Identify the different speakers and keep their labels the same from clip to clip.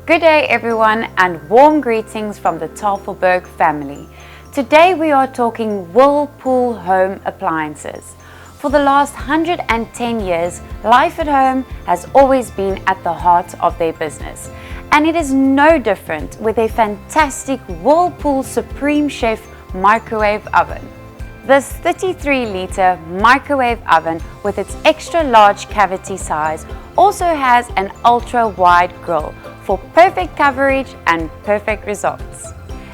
Speaker 1: Good day everyone and warm greetings from the Tafelberg family. Today we are talking Whirlpool home appliances. For the last 110 years, life at home has always been at the heart of their business. And it is no different with a fantastic Whirlpool Supreme Chef microwave oven. This 33-litre microwave oven with its extra large cavity size also has an ultra-wide grill for perfect coverage and perfect results.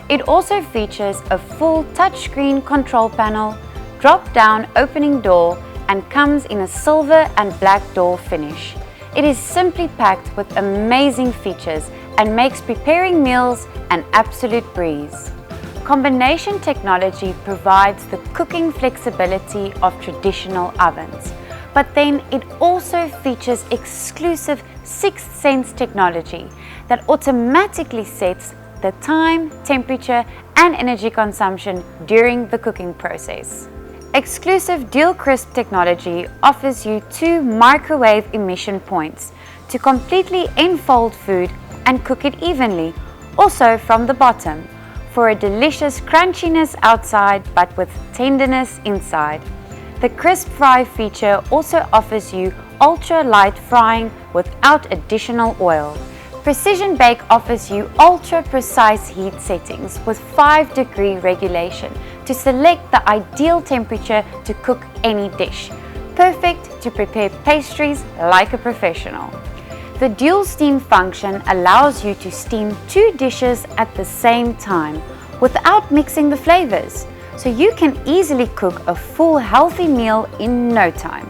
Speaker 1: It also features a full touchscreen control panel, drop-down opening door, and comes in a silver and black door finish. It is simply packed with amazing features and makes preparing meals an absolute breeze. Combination technology provides the cooking flexibility of traditional ovens, but then it also features exclusive sixth sense technology that automatically sets the time, temperature, and energy consumption during the cooking process. Exclusive Dual Crisp technology offers you 2 microwave emission points to completely enfold food and cook it evenly, also from the bottom, for a delicious crunchiness outside but with tenderness inside. The crisp fry feature also offers you ultra light frying without additional oil. Precision Bake offers you ultra precise heat settings with 5-degree regulation to select the ideal temperature to cook any dish. Perfect to prepare pastries like a professional. The dual steam function allows you to steam 2 dishes at the same time without mixing the flavors, so you can easily cook a full healthy meal in no time.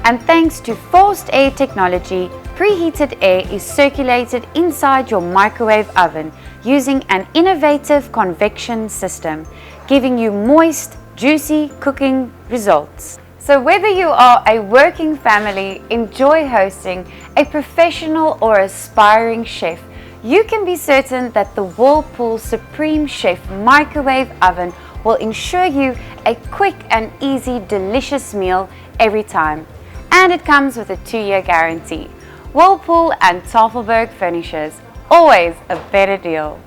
Speaker 1: And thanks to forced air technology, preheated air is circulated inside your microwave oven using an innovative convection system, giving you moist, juicy cooking results. So whether you are a working family, enjoy hosting, a professional or aspiring chef, you can be certain that the Whirlpool Supreme Chef microwave oven will ensure you a quick and easy delicious meal every time. And it comes with a 2-year guarantee. Whirlpool and Tafelberg Furnishers, always a better deal.